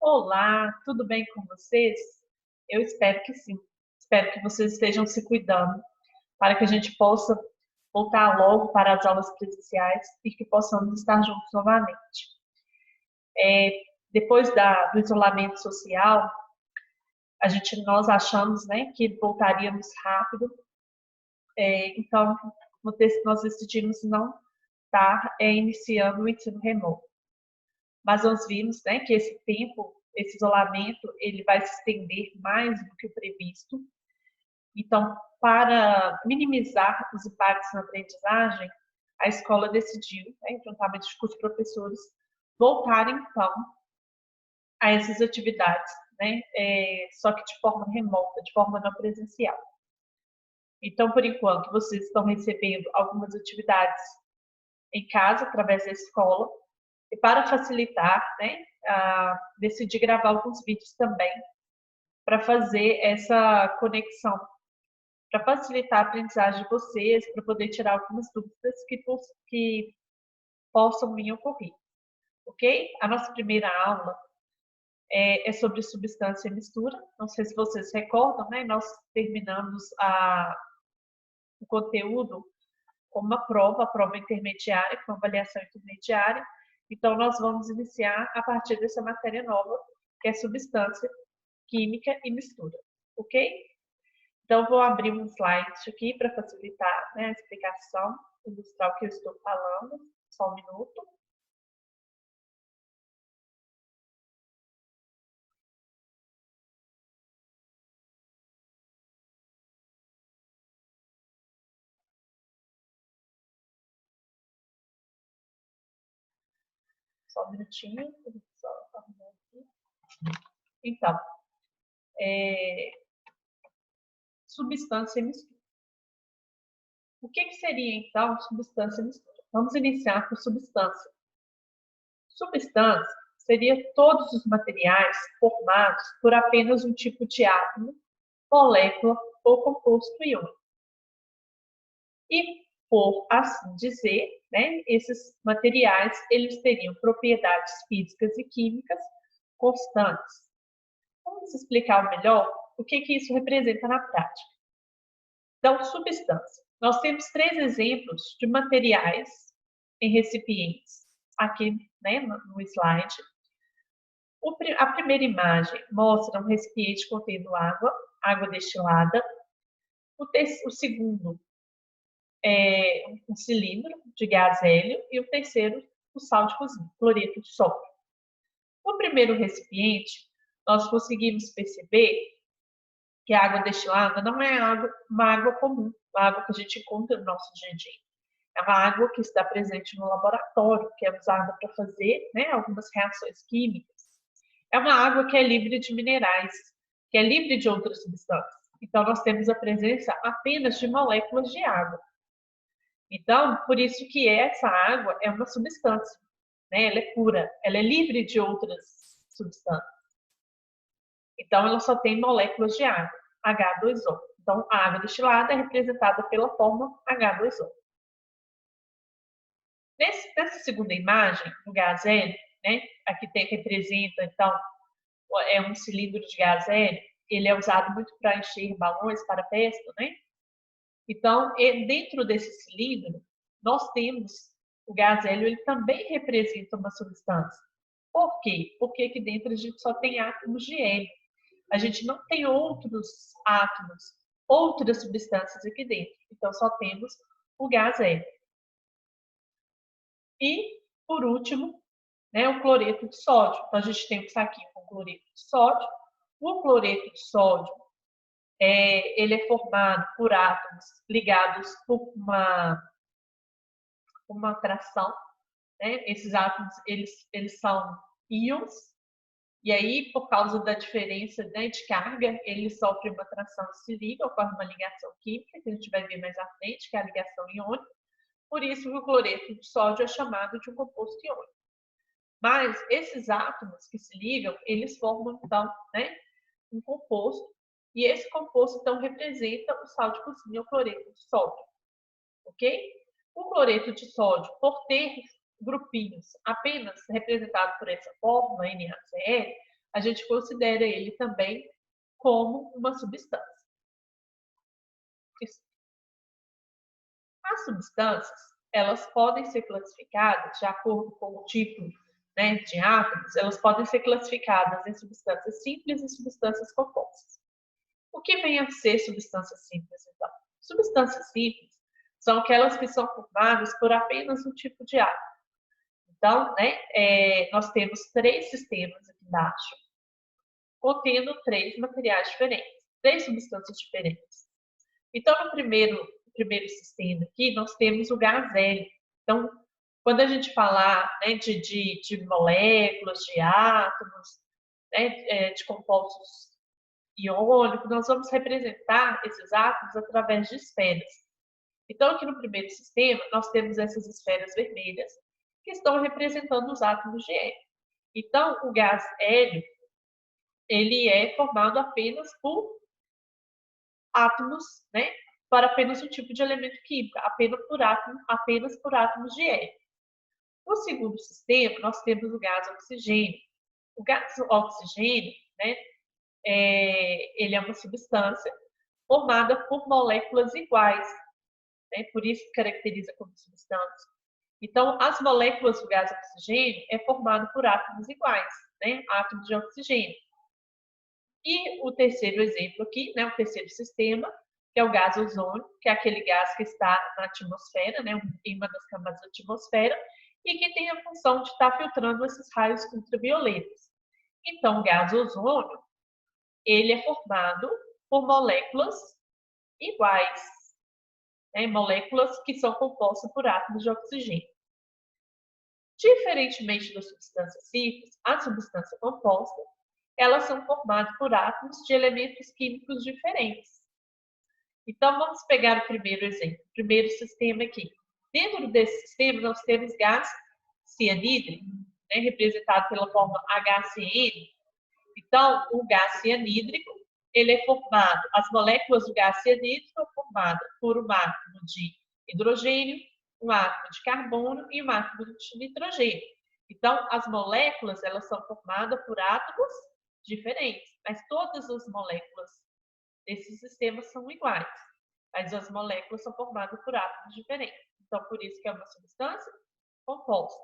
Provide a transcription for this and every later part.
Olá, tudo bem com vocês? Eu espero que sim. Espero que vocês estejam se cuidando para que a gente possa voltar logo para as aulas presenciais e que possamos estar juntos novamente. Depois do isolamento social, nós achamos, né, que voltaríamos rápido. Então, nós decidimos não estar iniciando o ensino remoto. Mas nós vimos, né, que esse tempo, esse isolamento, ele vai se estender mais do que o previsto. Então, para minimizar os impactos na aprendizagem, a escola decidiu, né, juntamente com os professores, voltar então a essas atividades, né, só que de forma remota, de forma não presencial. Então, por enquanto, vocês estão recebendo algumas atividades em casa, através da escola, e para facilitar, né, decidi gravar alguns vídeos também para fazer essa conexão, para facilitar a aprendizagem de vocês, para poder tirar algumas dúvidas que possam vir a ocorrer, ok? A nossa primeira aula é sobre substância e mistura. Não sei se vocês recordam, né? Nós terminamos o conteúdo com uma prova, a prova intermediária, com avaliação intermediária. Então, nós vamos iniciar a partir dessa matéria nova, que é substância, química e mistura, ok? Então, vou abrir um slide aqui para facilitar, né, a explicação, ilustrar o que eu estou falando. Só um minuto. Só um minutinho. Só arrumar aqui. Então, substância e mistura. O que seria, então, substância e mistura? Vamos iniciar por substância. Substância seria todos os materiais formados por apenas um tipo de átomo, molécula ou composto iônico. E, por assim dizer, né, esses materiais eles teriam propriedades físicas e químicas constantes. Vamos explicar melhor o que isso representa na prática. Então, substância. Nós temos 3 exemplos de materiais em recipientes aqui, né, no slide. A primeira imagem mostra um recipiente contendo água destilada. O segundo é um cilindro de gás hélio e o terceiro, o sal de cozinha, cloreto de sódio. No primeiro recipiente, nós conseguimos perceber que a água destilada não é uma água comum, uma água que a gente encontra no nosso dia a dia. É uma água que está presente no laboratório, que é usada para fazer, né, algumas reações químicas. É uma água que é livre de minerais, que é livre de outras substâncias. Então, nós temos a presença apenas de moléculas de água. Então, por isso que essa água é uma substância, né? Ela é pura, ela é livre de outras substâncias. Então, ela só tem moléculas de água, H2O. Então, a água destilada é representada pela forma H2O. Nessa segunda imagem, o gás hélio, né? Aqui representa, então, é um cilindro de gás hélio. Ele é usado muito para encher balões para pesca, né? Então, dentro desse cilindro, nós temos o gás hélio, ele também representa uma substância. Por quê? Porque aqui dentro a gente só tem átomos de hélio. A gente não tem outros átomos, outras substâncias aqui dentro. Então, só temos o gás hélio. E, por último, né, o cloreto de sódio. Então, a gente tem um saquinho com cloreto de sódio. O cloreto de sódio, ele é formado por átomos ligados por uma atração, né? Esses átomos, eles são íons, e aí, por causa da diferença, né, de carga, eles sofrem uma atração e se ligam, ocorre uma ligação química, que a gente vai ver mais à frente, que é a ligação iônica. Por isso que o cloreto de sódio é chamado de um composto iônico. Mas esses átomos que se ligam, eles formam, então, né, um composto, e esse composto, então, representa o sal de cozinha, o cloreto de sódio. Ok? O cloreto de sódio, por ter grupinhos apenas representados por essa fórmula, NaCl, a gente considera ele também como uma substância. As substâncias, elas podem ser classificadas de acordo com o tipo, né, de átomos, elas podem ser classificadas em substâncias simples e substâncias compostas. O que vem a ser substâncias simples, então? Substâncias simples são aquelas que são formadas por apenas um tipo de átomo. Então, né, nós temos 3 sistemas aqui embaixo, contendo 3 materiais diferentes, 3 substâncias diferentes. Então, no primeiro sistema aqui, nós temos o gás hélio. Então, quando a gente falar, né, de moléculas, de átomos, né, de compostos iônicos, nós vamos representar esses átomos através de esferas. Então, aqui no primeiro sistema, nós temos essas esferas vermelhas, que estão representando os átomos de hélio. Então, o gás hélio, ele é formado apenas por átomos, né, para apenas um tipo de elemento químico, apenas por átomos de hélio. No segundo sistema, nós temos o gás oxigênio. O gás oxigênio, né, ele é uma substância formada por moléculas iguais, né, por isso que caracteriza como substância. Então, as moléculas do gás oxigênio é formado por átomos iguais, né, átomos de oxigênio. E o terceiro exemplo aqui, né, o terceiro sistema, que é o gás ozônio, que é aquele gás que está na atmosfera, né, em uma das camadas da atmosfera, e que tem a função de estar filtrando esses raios ultravioletas. Então, o gás ozônio, ele é formado por moléculas iguais, né, moléculas que são compostas por átomos de oxigênio. Diferentemente da substância simples, a substância composta, elas são formadas por átomos de elementos químicos diferentes. Então, vamos pegar o primeiro exemplo, o primeiro sistema aqui. Dentro desse sistema, nós temos gás cianídrico, né, representado pela forma HCN. Então, o gás cianídrico, ele é formado, as moléculas do gás cianídrico são formadas por um átomo de hidrogênio, um átomo de carbono e um átomo de nitrogênio. Então, as moléculas, elas são formadas por átomos diferentes, mas todas as moléculas desses sistemas são iguais, mas as moléculas são formadas por átomos diferentes. Então, por isso que é uma substância composta.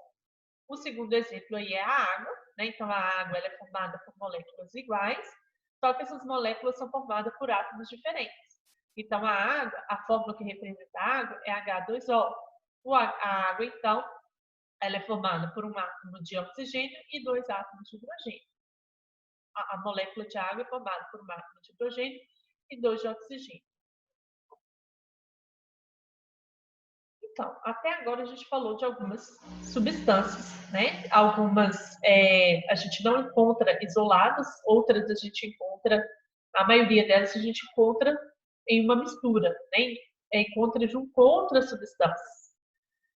O segundo exemplo aí é a água, né? Então, a água ela é formada por moléculas iguais, só que essas moléculas são formadas por átomos diferentes. Então, a água, a fórmula que representa a água é H2O. A água, então, ela é formada por um átomo de oxigênio e 2 átomos de hidrogênio. A molécula de água é formada por um átomo de hidrogênio e 2 de oxigênio. Então, até agora a gente falou de algumas substâncias, né? Algumas a gente não encontra isoladas, outras a gente encontra, a maioria delas a gente encontra em uma mistura, né? Encontra junto com outras substâncias.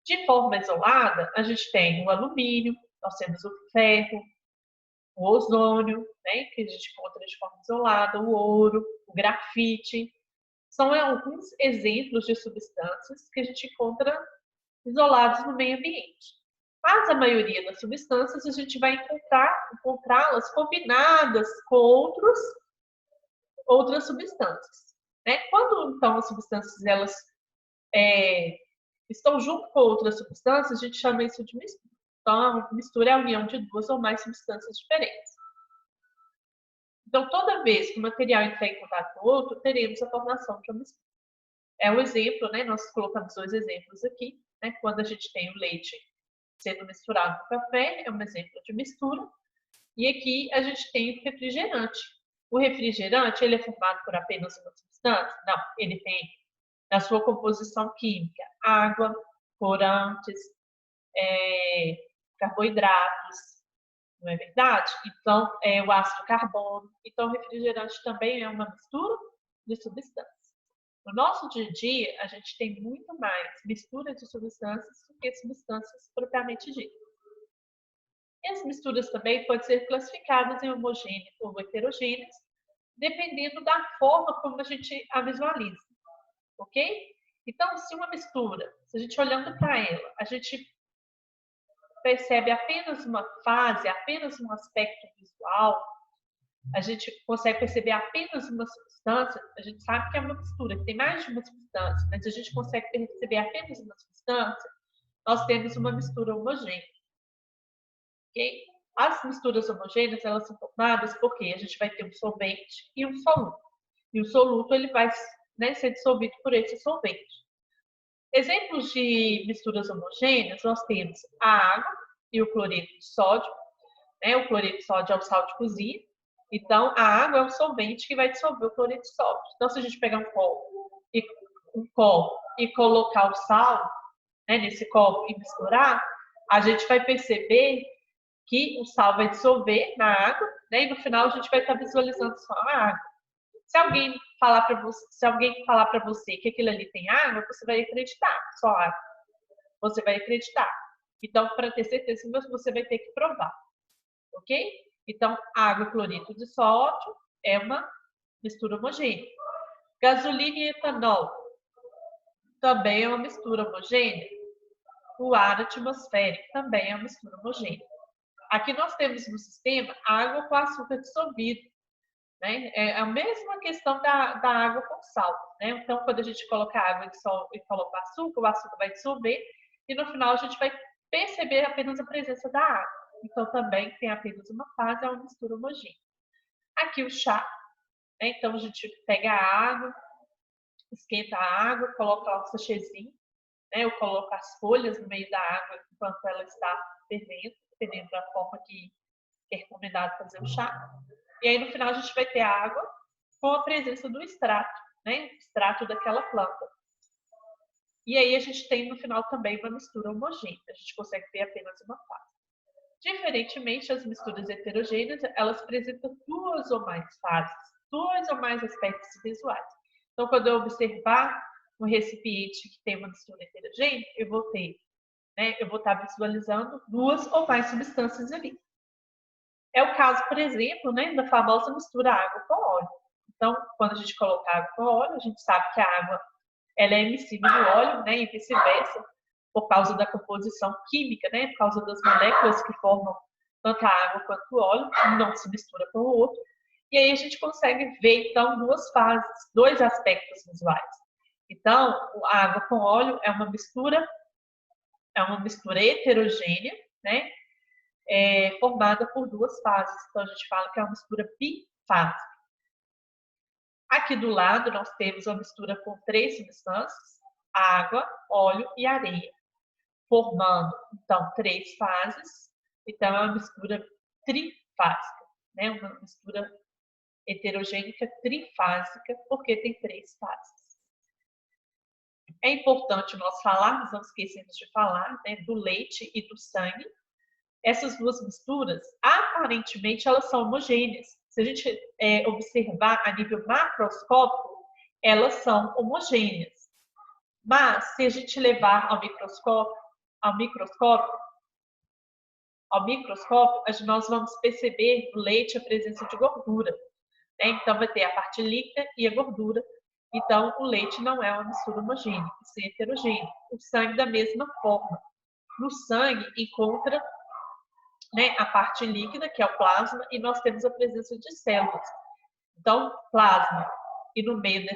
De forma isolada, a gente tem o alumínio, nós temos o ferro, o ozônio, né? Que a gente encontra de forma isolada, o ouro, o grafite. São alguns exemplos de substâncias que a gente encontra isolados no meio ambiente. Mas a maioria das substâncias a gente vai encontrá-las combinadas com outras substâncias. Né? Quando então as substâncias elas estão junto com outras substâncias, a gente chama isso de mistura. Então, a mistura é a união de 2 ou mais substâncias diferentes. Então, toda vez que o material entrar em contato com o outro, teremos a formação de uma mistura. É um exemplo, né? Nós colocamos 2 exemplos aqui. Né? Quando a gente tem o leite sendo misturado com café, é um exemplo de mistura. E aqui a gente tem o refrigerante. O refrigerante, ele é formado por apenas uma substância? Não, ele tem na sua composição química água, corantes, carboidratos, não é verdade? Então, o ácido carbono. Então, o refrigerante também é uma mistura de substâncias. No nosso dia a dia, a gente tem muito mais mistura de substâncias do que substâncias propriamente ditas. E as misturas também podem ser classificadas em homogêneas ou heterogêneas, dependendo da forma como a gente a visualiza, ok? Então, se uma mistura, se a gente olhando para ela, a gente percebe apenas uma fase, apenas um aspecto visual, a gente consegue perceber apenas uma substância, a gente sabe que é uma mistura, que tem mais de uma substância, mas a gente consegue perceber apenas uma substância, nós temos uma mistura homogênea. Okay? As misturas homogêneas, elas são formadas porque a gente vai ter um solvente e um soluto. E o soluto ele vai, né, ser dissolvido por esse solvente. Exemplos de misturas homogêneas, nós temos a água e o cloreto de sódio. Né? O cloreto de sódio é o sal de cozinha. Então, a água é um solvente que vai dissolver o cloreto de sódio. Então, se a gente pegar um copo e colocar o sal, né, nesse copo e misturar, a gente vai perceber que o sal vai dissolver na água, né, e no final a gente vai estar visualizando só a água. Se alguém falar para você que aquilo ali tem água, você vai acreditar, só água. Você vai acreditar. Então, para ter certeza, você vai ter que provar. Ok? Então, água e cloreto de sódio é uma mistura homogênea. Gasolina e etanol também é uma mistura homogênea. O ar atmosférico também é uma mistura homogênea. Aqui nós temos no sistema água com açúcar dissolvido. Né? É a mesma questão da água com sal. Né? Então, quando a gente coloca água e coloca o açúcar vai dissolver e no final a gente vai perceber apenas a presença da água. Então, também tem apenas uma fase, é uma mistura homogênea. Aqui o chá. Né? Então, a gente pega a água, esquenta a água, coloca o sachêzinho, né? Eu coloco as folhas no meio da água enquanto ela está fervendo, dependendo da forma que é recomendado fazer o chá. E aí, no final, a gente vai ter água com a presença do extrato, né? Extrato daquela planta. E aí, a gente tem, no final, também uma mistura homogênea. A gente consegue ter apenas uma fase. Diferentemente, as misturas heterogêneas, elas apresentam duas ou mais fases, dois ou mais aspectos visuais. Então, quando eu observar um recipiente que tem uma mistura heterogênea, eu vou estar visualizando duas ou mais substâncias ali. É o caso, por exemplo, né, da famosa mistura água com óleo. Então, quando a gente coloca água com óleo, a gente sabe que a água ela é emissível do óleo, né, e vice-versa, por causa da composição química, né, por causa das moléculas que formam tanto a água quanto o óleo, um não se mistura com o outro. E aí a gente consegue ver, então, duas fases, dois aspectos visuais. Então, a água com óleo é uma mistura heterogênea, né, formada por duas fases. Então, a gente fala que é uma mistura bifásica. Aqui do lado, nós temos uma mistura com três substâncias, água, óleo e areia, formando, então, três fases. Então, é uma mistura trifásica, né? Uma mistura heterogênica trifásica, porque tem três fases. É importante nós falarmos, não esquecemos de falar, né, do leite e do sangue. Essas duas misturas, aparentemente, elas são homogêneas. Se a gente observar a nível macroscópico, elas são homogêneas. Mas, se a gente levar ao microscópio, nós vamos perceber no leite a presença de gordura. Né? Então, vai ter a parte líquida e a gordura. Então, o leite não é uma mistura homogênea, é heterogênea. O sangue, da mesma forma. No sangue, encontra, né, a parte líquida, que é o plasma, e nós temos a presença de células. Então, plasma. E no meio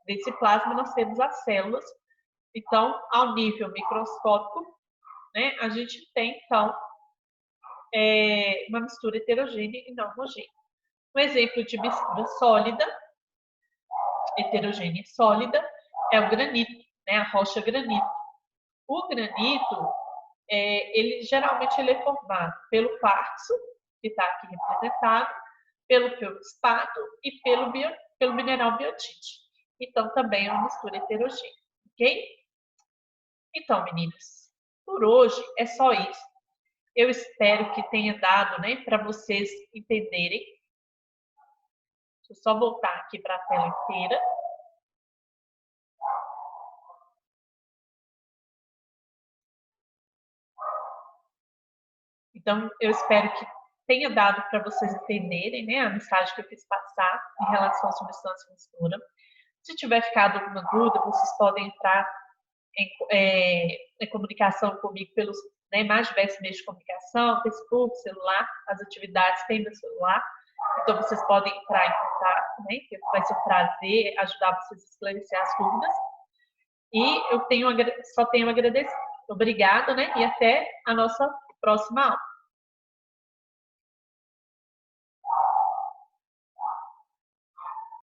desse plasma, nós temos as células. Então, ao nível microscópico, né, a gente tem, então, uma mistura heterogênea e não homogênea. Um exemplo de mistura sólida, heterogênea e sólida, é o granito, né, a rocha granito. O granito, geralmente ele é formado pelo quartzo, que está aqui representado, pelo feldspato e pelo mineral biotite. Então, também é uma mistura heterogênea, ok? Então, meninas, por hoje é só isso. Eu espero que tenha dado, né, para vocês entenderem. Deixa eu só voltar aqui para a tela inteira. Então, eu espero que tenha dado para vocês entenderem, né, a mensagem que eu quis passar em relação à substância e mistura. Se tiver ficado alguma dúvida, vocês podem entrar em comunicação comigo pelos, né, mais diversos meios de comunicação, Facebook, celular, as atividades tem no celular. Então, vocês podem entrar em contato, né? Que vai ser um prazer ajudar vocês a esclarecer as dúvidas. E eu só tenho a agradecer. Obrigada, né? E até a nossa próxima aula.